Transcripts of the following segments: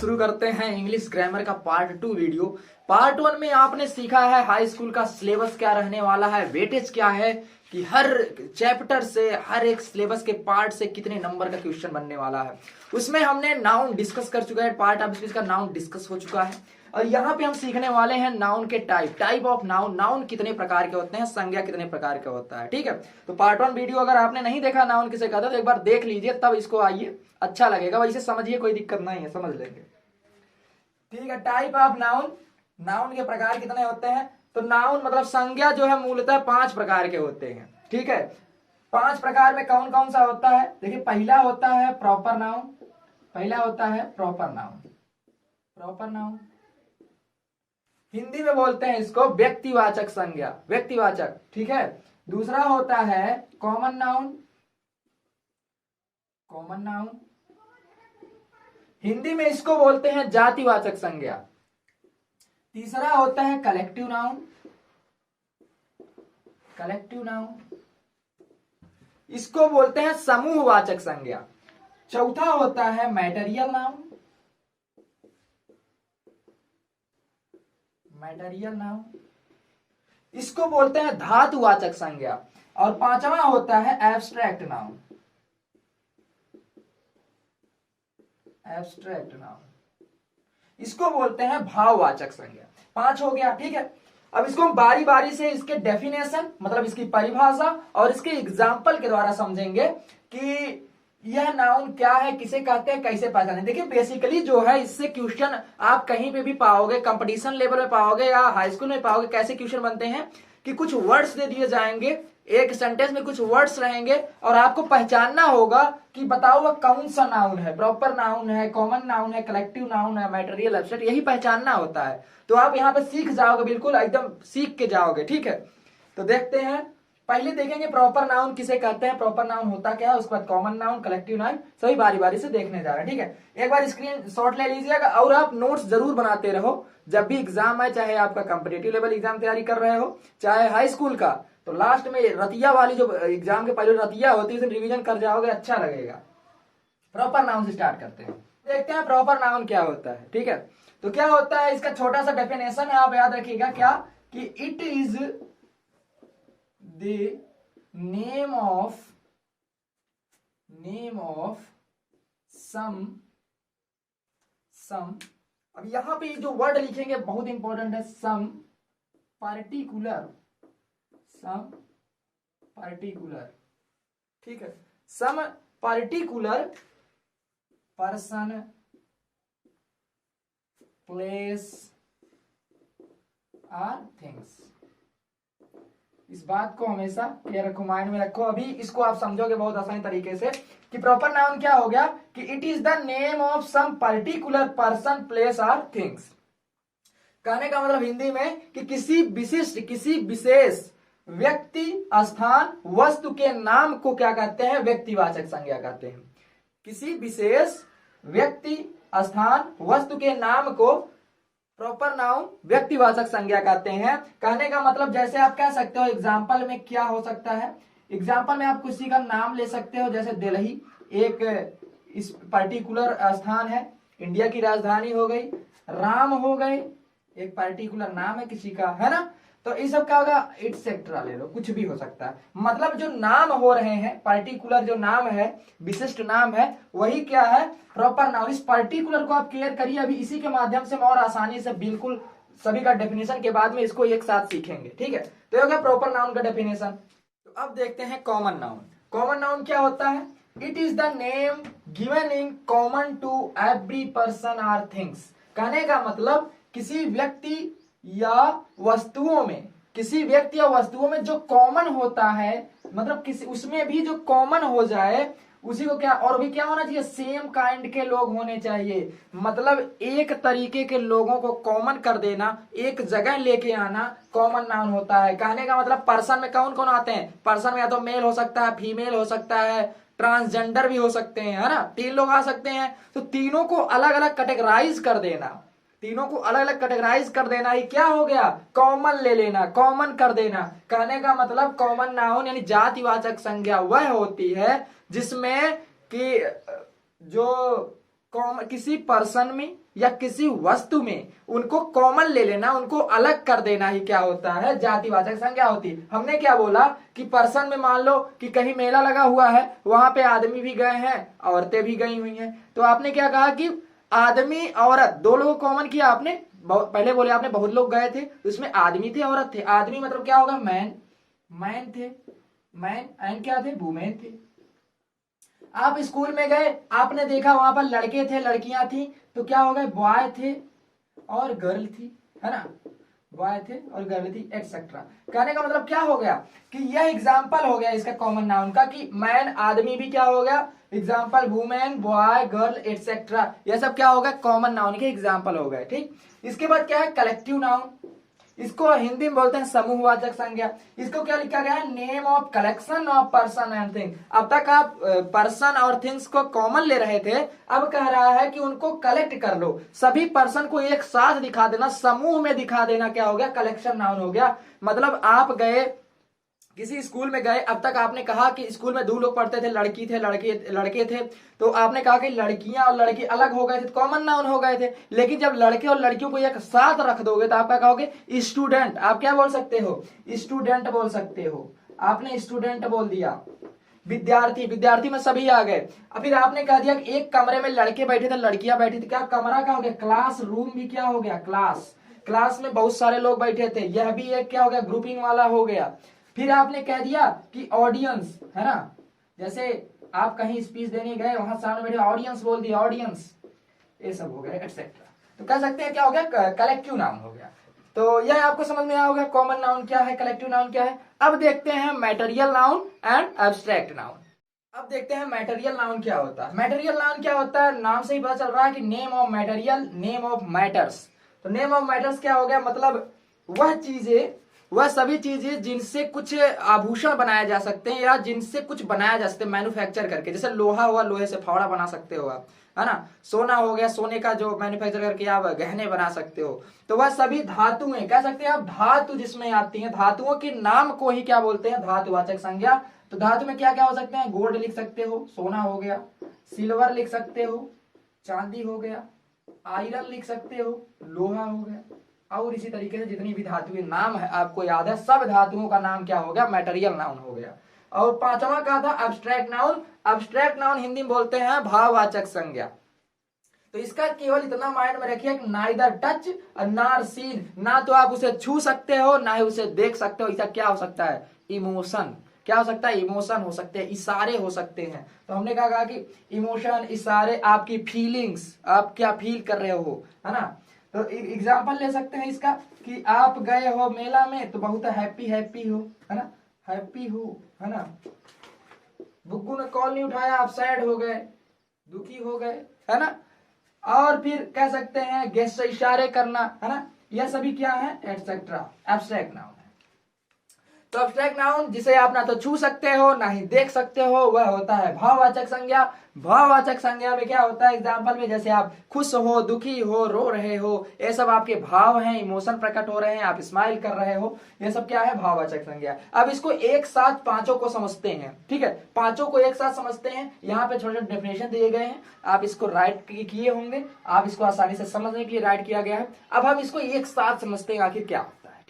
शुरू करते हैं इंग्लिश ग्रामर का पार्ट 2 वीडियो। पार्ट 1 में आपने सीखा है हाई स्कूल का सिलेबस क्या रहने वाला है, वेटेज क्या है, कि हर चैप्टर से हर एक सिलेबस के पार्ट से कितने नंबर का क्वेश्चन बनने वाला है। उसमें हमने नाउन डिस्कस कर चुका है, पार्ट ऑफ स्पीच का नाउन डिस्कस हो चुका है। और यहाँ पे हम सीखने वाले हैं नाउन के टाइप ऑफ नाउन, नाउन कितने प्रकार के होते हैं, संज्ञा कितने प्रकार का होता है। ठीक है, तो पार्ट 1 वीडियो अगर आपने नहीं देखा नाउन किसे कहते हैं तो एक बार देख लीजिए, तब इसको आइए अच्छा लगेगा। वैसे समझिए, कोई दिक्कत नहीं है, समझ लेंगे। ठीक है, टाइप ऑफ नाउन, नाउन के प्रकार कितने होते हैं। तो नाउन मतलब संज्ञा जो है मूलतः 5 प्रकार के होते हैं। ठीक है, 5 प्रकार में कौन कौन सा होता है, देखिए पहला होता है प्रॉपर नाउन, पहला होता है proper noun. Proper noun Hindi में बोलते हैं इसको व्यक्तिवाचक संज्ञा, व्यक्तिवाचक। ठीक है, दूसरा होता है common noun, common noun Hindi में इसको बोलते हैं जातिवाचक संज्ञा। तीसरा होता है कलेक्टिव नाउन, कलेक्टिव नाउन इसको बोलते हैं समूहवाचक संज्ञा। चौथा होता है मैटेरियल नाउन, मैटेरियल नाउन इसको बोलते हैं धातुवाचक संज्ञा। और पांचवा होता है एब्स्ट्रैक्ट नाउन, एब्स्ट्रैक्ट नाउन इसको बोलते हैं भाववाचक संज्ञा। 5 हो गया। ठीक है, अब इसको हम बारी बारी से इसके डेफिनेशन मतलब इसकी परिभाषा और इसके एग्जाम्पल के द्वारा समझेंगे कि यह नाउन क्या है, किसे कहते हैं, कैसे पहचाने। देखिए बेसिकली जो है इससे क्वेश्चन आप कहीं पे भी पाओगे, कंपटीशन लेवल में पाओगे या हाई स्कूल में पाओगे। कैसे क्वेश्चन बनते हैं कि कुछ वर्ड्स दे दिए जाएंगे, एक सेंटेंस में कुछ वर्ड्स रहेंगे और आपको पहचानना होगा कि बताओ वह कौन सा नाउन है, प्रॉपर नाउन है, कॉमन नाउन है, कलेक्टिव नाउन है, मैटेरियल एब्स्ट्रैक्ट, यही पहचानना होता है। तो आप यहाँ पे सीख जाओगे, बिल्कुल एकदम सीख के जाओगे। ठीक है, तो देखते हैं, पहले देखेंगे प्रॉपर नाउन किसे कहते हैं, प्रॉपर नाउन होता क्या है, उसके बाद कॉमन नाउन, कलेक्टिव नाउन, सभी बारी बारी से देखने जा रहे हैं। ठीक है, एक बार स्क्रीन शॉट ले लीजिएगा और आप नोट्स जरूर बनाते रहो। जब भी एग्जाम आए, चाहे आपका कॉम्पिटिटिव लेवल एग्जाम तैयारी कर रहे हो, चाहे हाई स्कूल का, तो लास्ट में रतिया वाली जो एग्जाम के पहले रतिया होती है उसमें रिवीजन कर जाओगे, अच्छा लगेगा। प्रॉपर नाउन से स्टार्ट करते हैं, देखते हैं प्रॉपर नाउन क्या होता है। ठीक है, तो क्या होता है, इसका छोटा सा डेफिनेशन है, आप याद रखिएगा क्या, कि it is the name of some अब यहां पे जो वर्ड लिखेंगे बहुत इंपॉर्टेंट है, सम पार्टिकुलर, सम पार्टिकुलर। ठीक है, some particular person, place or things. इस बात को हमेशा क्लियर रखो, माइंड में रखो। अभी इसको आप समझोगे बहुत आसानी तरीके से कि प्रॉपर नाउन क्या हो गया, कि it is the name of some particular person, place or things. कहने का मतलब हिंदी में कि किसी विशिष्ट, किसी विशेष व्यक्ति, स्थान, वस्तु के नाम को क्या कहते हैं, व्यक्तिवाचक संज्ञा कहते हैं। किसी विशेष व्यक्ति, स्थान, वस्तु के नाम को प्रॉपर नाउन व्यक्तिवाचक संज्ञा कहते हैं। कहने का मतलब जैसे आप कह सकते हो, एग्जाम्पल में क्या हो सकता है, एग्जाम्पल में आप किसी का नाम ले सकते हो, जैसे दिल्ली एक इस पर्टिकुलर स्थान है, इंडिया की राजधानी हो गई, राम हो गए एक पर्टिकुलर नाम है किसी का, है ना। तो इस सब क्या होगा, एटसेट्रा ले लो, कुछ भी हो सकता है। मतलब जो नाम हो रहे हैं, पर्टिकुलर जो नाम है, विशिष्ट नाम है, वही क्या है, प्रॉपर नाउन। इस पर्टिकुलर को आप क्लियर करिए, अभी इसी के माध्यम से हम और आसानी से बिल्कुल सभी का डेफिनेशन के बाद में इसको एक साथ सीखेंगे। ठीक है, तो ये हो गया प्रॉपर नाउन का डेफिनेशन। तो अब देखते हैं कॉमन नाउन। कॉमन नाउन क्या होता है, it is the name given in common to every person or things. कहने का मतलब किसी व्यक्ति या वस्तुओं में, किसी व्यक्ति या वस्तुओं में जो कॉमन होता है, मतलब किसी उसमें भी जो कॉमन हो जाए उसी को क्या, और भी क्या होना चाहिए, सेम काइंड के लोग होने चाहिए। मतलब एक तरीके के लोगों को कॉमन कर देना, एक जगह लेके आना, कॉमन नाउन होता है। कहने का मतलब पर्सन में कौन कौन आते हैं, पर्सन में या तो मेल हो सकता है, फीमेल हो सकता है, ट्रांसजेंडर भी हो सकते हैं, है ना, 3 लोग आ सकते हैं। तो तीनों को अलग अलग कैटेगराइज कर देना, तीनों को अलग अलग कैटेगराइज कर देना, ही क्या हो गया, कॉमन ले लेना, कॉमन कर देना। कहने का मतलब कॉमन नाउन यानी जातिवाचक संज्ञा वह होती है जिसमें कि जो किसी पर्सन में या किसी वस्तु में उनको कॉमन ले लेना, उनको अलग कर देना ही क्या होता है, जातिवाचक संज्ञा होती है। हमने क्या बोला कि पर्सन में मान लो कि कहीं मेला लगा हुआ है, वहां पे आदमी भी गए हैं, औरतें भी गई हुई हैं, तो आपने क्या कहा कि आदमी औरत दो लोगों को कॉमन किया आपने। पहले बोले आपने बहुत लोग गए थे, उसमें आदमी थे औरत थे। आदमी मतलब क्या होगा, मैन, मैन थे, मैन एंड क्या थे, वुमेन थे। आप स्कूल में गए, आपने देखा वहां पर लड़के थे लड़कियां थी, तो क्या हो गए, बॉय थे और गर्ल थी, है ना, बॉय थे और गर्ल थी एक्सेट्रा। कहने का मतलब क्या हो गया कि यह एग्जाम्पल हो गया इसका कॉमन नाउन का, कि मैन आदमी भी क्या हो गया example, women boy girl etcetera, यह सब क्या हो गया कॉमन नाउन के एग्जाम्पल हो गए। ठीक, इसके बाद क्या है कलेक्टिव नाउन, इसको हिंदी में बोलते हैं समूहवाचक संज्ञा। इसको क्या लिखा गया है, name of collection of person and thing. अब तक आप पर्सन और थिंग्स को कॉमन ले रहे थे, अब कह रहा है कि उनको कलेक्ट कर लो, सभी पर्सन को एक साथ दिखा देना, समूह में दिखा देना, क्या हो गया कलेक्शन नाउन हो गया। मतलब आप गए किसी स्कूल में गए, अब तक आपने कहा कि स्कूल में दो लोग पढ़ते थे, लड़की थे लड़के थे, तो आपने कहा कि लड़कियां और लड़के अलग हो गए थे, कॉमन नाउन हो गए थे। लेकिन जब लड़के और लड़कियों को एक साथ रख दोगे तो आप क्या कहोगे, स्टूडेंट। आप क्या बोल सकते हो, स्टूडेंट बोल सकते हो, आपने स्टूडेंट बोल दिया। विद्यार्थी, विद्यार्थी में सभी आ गए। फिर आपने कह दिया कि एक कमरे में लड़के बैठे थे लड़कियां बैठी थी, क्या कमरा क्या हो गया, क्लास रूम भी क्या हो गया, क्लास, क्लास में बहुत सारे लोग बैठे थे, यह भी एक क्या हो गया ग्रुपिंग वाला हो गया। फिर आपने कह दिया कि ऑडियंस, है ना, जैसे आप कहीं स्पीच देने गए, वहां सामने बैठे ऑडियंस बोल दिया, ऑडियंस, ये सब हो गया एक्सेट्रा। तो कह सकते हैं क्या हो गया कलेक्टिव नाउन हो गया। तो यह आपको समझ में आया होगा कॉमन नाउन क्या है, कलेक्टिव नाउन क्या है। अब देखते हैं material noun and abstract noun. अब देखते हैं मैटेरियल नाउन क्या होता है। मैटेरियल नाउन क्या होता है, नाम से ही पता चल रहा है कि name of material, name of matters. तो नेम ऑफ मैटर्स क्या हो गया, मतलब वह चीजें, वह सभी चीजें जिनसे कुछ आभूषण बनाए जा सकते हैं या जिनसे कुछ बनाया जा सकते हैं मैन्युफैक्चर करके। जैसे लोहा हुआ, लोहे से फावड़ा बना सकते हो आप, है ना। सोना हो गया, सोने का जो मैन्युफैक्चर करके आप गहने बना सकते हो। तो वह सभी धातुएं, कह सकते हैं आप धातु जिसमें आती हैं, धातुओं के नाम को ही क्या बोलते हैं, धातुवाचक संज्ञा। तो धातु में क्या क्या हो सकते हैं, गोल्ड लिख सकते हो, सोना हो गया, सिल्वर लिख सकते हो, चांदी हो गया, आयरन लिख सकते हो, लोहा हो गया, और इसी तरीके से जितनी भी धातुएं नाम है आपको याद है, सब धातुओं का नाम क्या हो गया, मैटेरियल नाउन हो गया। और पांचवा क्या था, abstract noun. Abstract noun Hindi में बोलते हैं भाववाचक संज्ञा। तो इसका केवल इतना माइंड में रखिए कि नाइदर टच और नॉर सीन, ना तो आप उसे छू सकते हो ना ही उसे देख सकते हो। इसका क्या हो सकता है, इमोशन, क्या हो सकता है, इमोशन हो सकते हैं, इशारे हो सकते हैं। तो हमने कहा कि इमोशन, इशारे, आपकी फीलिंग्स, आप क्या फील कर रहे हो, है ना। तो एग्जाम्पल ले सकते हैं इसका कि आप गए हो मेला में तो बहुत हैप्पी हैप्पी हो, है ना, हैप्पी हो, है ना। बुग्गू ने कॉल नहीं उठाया, आप सैड हो गए, दुखी हो गए, है ना। और फिर कह सकते हैं गेस्ट से इशारे करना, है ना। यह सभी क्या है, एटसेट्रा, एब्स्ट्रैक्ट नाउन है। तो एब्स्ट्रैक्ट नाउन जिसे आप ना तो छू सकते हो ना ही देख सकते हो, वह होता है भाववाचक संज्ञा। भाववाचक संज्ञा में क्या होता है, एग्जाम्पल में जैसे आप खुश हो, दुखी हो, रो रहे हो, ये सब आपके भाव हैं, इमोशन प्रकट हो रहे हैं, आप स्माइल कर रहे हो, ये सब क्या है, भाववाचक संज्ञा। अब इसको एक साथ पांचों को समझते हैं, ठीक है, पांचों को एक साथ समझते हैं। यहाँ पे छोटे छोटे डेफिनेशन दिए गए हैं, आप इसको राइट किए होंगे, आप इसको आसानी से समझने के लिए राइट किया गया है। अब हम इसको एक साथ समझते हैं आखिर क्या होता है।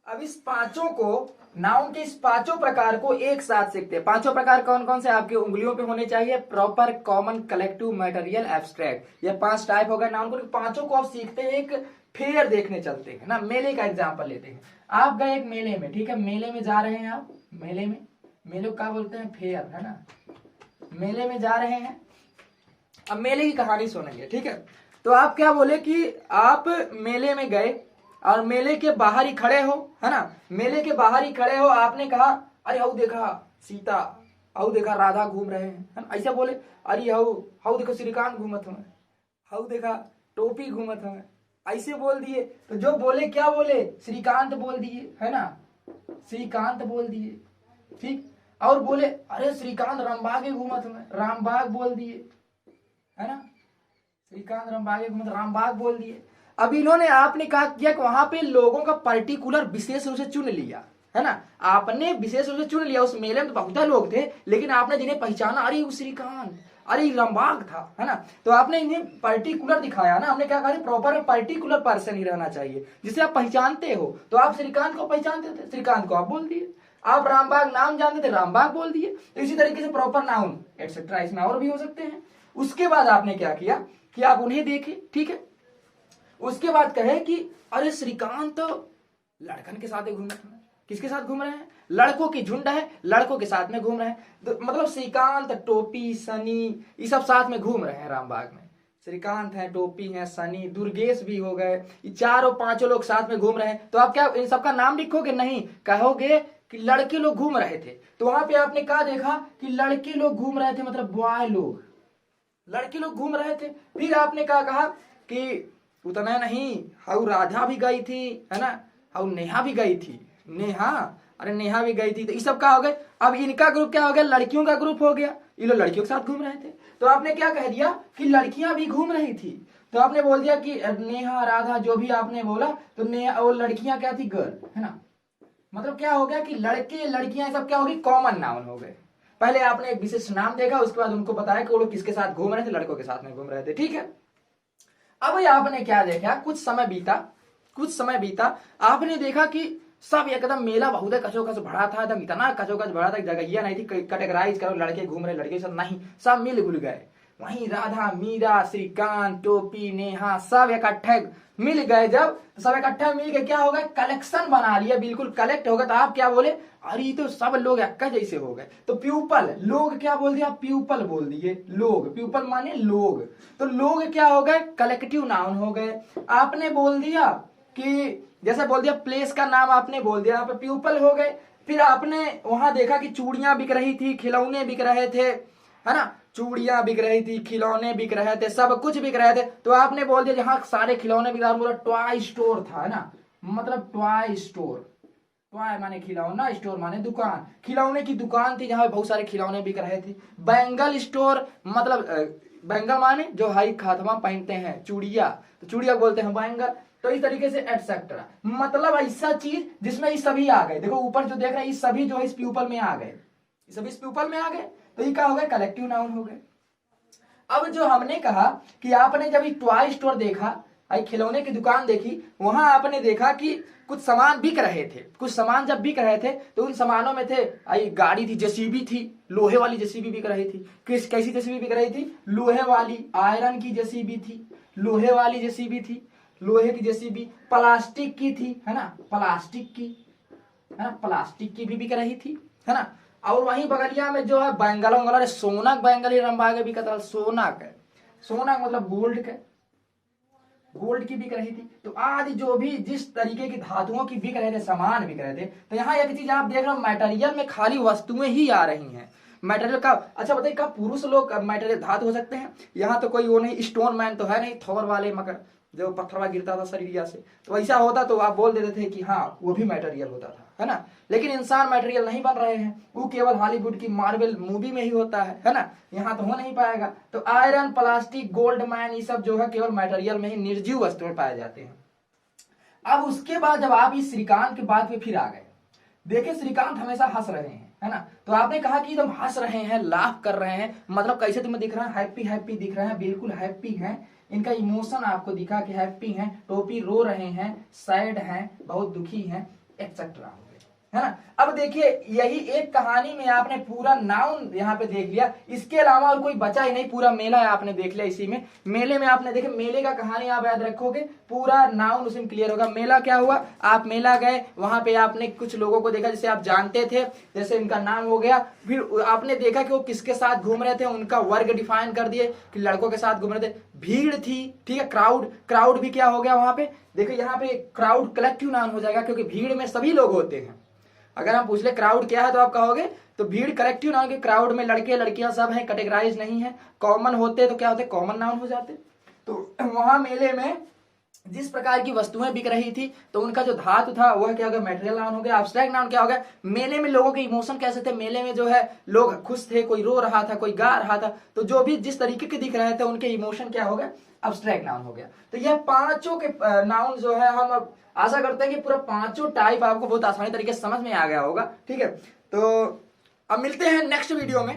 अब इस पांचों को, नाउन के इस पांचों प्रकार को एक साथ सीखते हैं। पांचों प्रकार कौन कौन से आपकी उंगलियों पे होने चाहिए, proper, common, collective, material, abstract. ये 5 टाइप हो गए नाउन को। पांचों को आप सीखते हैं, एक फेयर देखने चलते हैं ना। मेले का एग्जाम्पल लेते हैं, आप गए एक मेले में, ठीक है, मेले में जा रहे हैं आप, मेले में, मेले को क्या बोलते हैं, फेयर, है ना। मेले में जा रहे हैं, अब मेले की कहानी सुनेंगे, ठीक है। तो आप क्या बोले कि आप मेले में गए और मेले के बाहर ही खड़े हो, है ना, मेले के बाहर ही खड़े हो, आपने कहा अरे हाउ देखा सीता, हाउ देखा राधा घूम रहे हैं, है ना, ऐसा बोले। अरे हाउ हाउ देखो श्रीकांत घूमत हमें, हाउ देखा टोपी घूमत हमें, ऐसे बोल दिए। तो जो बोले क्या बोले, श्रीकांत बोल दिए, है ना, श्रीकांत बोल दिए, ठीक। और बोले अरे श्रीकांत रामबाग घूमत हमें, रामबाग बोल दिए, है ना, श्रीकांत रामबाग घूमत, रामबाग बोल दिए। अब इन्होंने, आपने कहा किया कि वहां पे लोगों का पर्टिकुलर विशेष रूप से चुन लिया, है ना, आपने विशेष रूप से चुन लिया। उस मेले में तो बहुत लोग थे, लेकिन आपने जिन्हें पहचाना, अरे वो श्रीकांत, अरे रामबाग था, है ना। तो आपने इन्हें पर्टिकुलर दिखाया ना, हमने क्या कहा प्रॉपर पर्टिकुलर पर्सन ही रहना चाहिए जिसे आप पहचानते हो। तो आप श्रीकांत को पहचानते थे, श्रीकांत को आप बोल दिए। आप रामबाग नाम जानते थे, रामबाग बोल दिए। तो इसी तरीके से प्रॉपर नाउन एटसेट्रा इसमें और भी हो सकते हैं। उसके बाद आपने क्या किया कि आप उन्हें देखे, ठीक है। उसके बाद कहे कि अरे श्रीकांत तो लड़कन के साथ घूम रहे हैं। किसके साथ घूम रहे हैं? लड़कों की झुंड है, लड़कों के साथ में घूम रहे हैं। तो मतलब श्रीकांत, टोपी, सनी, ये सब साथ में घूम रहे हैं रामबाग में। श्रीकांत है, टोपी है, सनी, दुर्गेश भी हो गए, ये चारों पांचों लोग साथ में घूम रहे हैं। तो आप क्या इन सबका नाम लिखोगे? नहीं, कहोगे कि लड़के लोग घूम रहे थे। तो वहां पे आपने क्या देखा कि लड़के लोग घूम रहे थे, मतलब बॉय लोग, लड़के लोग घूम रहे थे। फिर आपने क्या कहा कि उतना नहीं, हाउ राधा भी गई थी, है ना, हाउ नेहा भी गई थी, नेहा, अरे नेहा भी गई थी। तो ये सब क्या हो गए? अब इनका ग्रुप क्या हो गया? लड़कियों का ग्रुप हो गया। ये लोग लड़कियों के साथ घूम रहे थे। तो आपने क्या कह दिया कि लड़कियां भी घूम रही थी। तो आपने बोल दिया कि नेहा, राधा, जो भी आपने बोला, तो नेहा और लड़कियां क्या थी? गर्ल, है ना। मतलब क्या हो गया कि लड़के लड़कियां सब क्या होगी? कॉमन नाउन हो गए। पहले आपने एक विशिष्ट नाम देखा, उसके बाद उनको बताया कि वो लोग किसके साथ घूम रहे थे? लड़कों के साथ में घूम रहे थे, ठीक है। अब आपने क्या देखा? कुछ समय बीता, आपने देखा कि सब एकदम मेला बहुत कचोकच भरा था, एकदम इतना कचोकच भरा था, जगह नहीं थी कैटेगराइज करो लड़के घूम रहे, लड़के सब नहीं, सब मिल घुल गए। वहीं राधा, मीरा, श्रीकांत, टोपी, नेहा सब इकट्ठे मिल गए। जब सब इकट्ठा मिल के क्या हो गए? कलेक्शन बना लिया, बिल्कुल कलेक्ट हो गए। तो आप क्या बोले? अरे तो सब लोग एक्का जैसे हो गए। तो प्यूपल, लोग क्या बोल दिया? प्यूपल बोल दिए। लोग, प्यूपल माने लोग। तो लोग क्या हो गए? कलेक्टिव नाउन हो गए। आपने बोल दिया कि जैसे बोल दिया प्लेस का नाम आपने बोल दिया, यहाँ पे प्यूपल हो गए। फिर आपने वहां देखा कि चूड़ियां बिक रही थी, खिलौने बिक रहे थे, है ना, चूड़ियां बिक रही थी, खिलौने बिक रहे थे, सब कुछ बिक रहे थे। तो आपने बोल दिया जहां सारे खिलौने बिक रहे, पूरा टॉय स्टोर था, है ना, मतलब टॉय स्टोर, टॉय माने खिलौना, स्टोर माने दुकान, खिलौने की दुकान थी जहां बहुत सारे खिलौने बिक रहे थे। बैंगल स्टोर, मतलब बैंगल माने जो हाई खातमा पहनते हैं, चूड़िया, तो चूड़िया बोलते हैं बैंगल। तो इस तरीके से एटसेट्रा, मतलब ऐसा चीज जिसमें ये सभी आ गए। देखो ऊपर जो देख रहे हैं, ये सभी जो है इस प्यूपल में आ गए, सभी इस प्यूपल में आ गए। तो ये क्या हो गए? कलेक्टिव नाउन हो गए। अब जो हमने कहा कि आपने जब टॉय स्टोर देखा, खिलौने की दुकान देखी, वहां आपने देखा कि कुछ सामान बिक रहे थे। कुछ सामान जब बिक रहे थे तो उन सामानों में थे, गाड़ी थी, जेसीबी थी, लोहे वाली जेसीबी बिक रही थी। कैसी जेसीबी बिक रही थी? लोहे वाली, आयरन की जेसीबी थी, लोहे वाली जेसीबी थी, लोहे की जेसीबी। प्लास्टिक की थी, है ना, प्लास्टिक की, है ना, प्लास्टिक की भी बिक रही थी, है ना। और वहीं बगलिया में जो है बैंगल वंगल, सोनक बैंगल ही रंबागे बिक रहा, सोनक है, सोनक मतलब गोल्ड के, गोल्ड की बिक रही थी। तो आदि जो भी जिस तरीके की धातुओं की बिक रहे थे, सामान बिक रहे थे। तो यहाँ एक चीज आप देख रहे हो, मटेरियल में खाली वस्तुएं ही आ रही हैं। मटेरियल का, अच्छा बताइए, कब पुरुष लोग मटेरियल धातु हो सकते हैं? यहाँ तो कोई वो नहीं, स्टोन मैन तो है नहीं, थोर वाले मकर जो पत्थरवा गिरता था शरीरिया से, तो ऐसा होता तो आप बोल देते थे कि हाँ वो भी मटेरियल होता था, है ना। लेकिन इंसान मटेरियल नहीं बन रहे हैं, वो केवल हॉलीवुड की मार्वल मूवी में ही होता है ना, यहाँ तो हो नहीं पाएगा। तो आयरन, प्लास्टिक, गोल्ड मैन, ये सब जो है केवल मटेरियल में ही, निर्जीव वस्तु में पाए जाते हैं। अब उसके बाद जब आप इस श्रीकांत की बात पे फिर आ गए, देखिए श्रीकांत हमेशा हंस रहे हैं, है ना। तो आपने कहा कि तुम हंस रहे हैं, लाफ कर रहे हैं, मतलब कैसे तुम्हें दिख रहा है? हैप्पी हैप्पी दिख रहे हैं, बिल्कुल हैप्पी हैं। इनका इमोशन आपको दिखा कि हैप्पी हैं, टोपी रो रहे हैं, सैड हैं, बहुत दुखी हैं, एक्सेट्रा, है ना। अब देखिए यही एक कहानी में आपने पूरा नाउन यहाँ पे देख लिया, इसके अलावा और कोई बचा ही नहीं, पूरा मेला आपने देख लिया। इसी में मेले में आपने देखे, मेले का कहानी आप याद रखोगे, पूरा नाउन उसमें क्लियर होगा। मेला क्या हुआ? आप मेला गए, वहां पे आपने कुछ लोगों को देखा जिसे आप जानते थे, जैसे इनका नाम हो गया। फिर आपने देखा कि वो किसके साथ घूम रहे थे, उनका वर्ग डिफाइन कर दिए कि लड़कों के साथ घूम रहे थे। भीड़ थी, ठीक है, क्राउड, क्राउड भी क्या हो गया वहां पे? देखो यहाँ पे क्राउड कलेक्टिव नाउन हो जाएगा, क्योंकि भीड़ में सभी लोग होते हैं। अगर हम पूछ ले क्राउड क्या है तो आप कहोगे तो भीड़ कलेक्टिव नाउन के, क्राउड में लड़के लड़कियां सब हैं, कैटेगराइज नहीं है। कॉमन होते तो क्या होते? कॉमन नाउन हो जाते। तो वहां मेले में जिस प्रकार की वस्तुएं बिक रही थी, तो उनका जो धातु था वह क्या हो गया? मटेरियल नाउन हो गया। एब्स्ट्रैक्ट नाउन क्या हो गया? मेले में लोगों के इमोशन कैसे थे? मेले में जो है लोग खुश थे, कोई रो रहा था, कोई गा रहा था, तो जो भी जिस तरीके के दिख रहे थे उनके इमोशन क्या हो गया? एब्स्ट्रैक्ट नाउन हो गया। तो यह पांचों के नाउन जो है, हम अब आशा करते हैं कि पूरा पांचों टाइप आपको बहुत आसानी तरीके से समझ में आ गया होगा, ठीक है। तो अब मिलते हैं नेक्स्ट वीडियो में।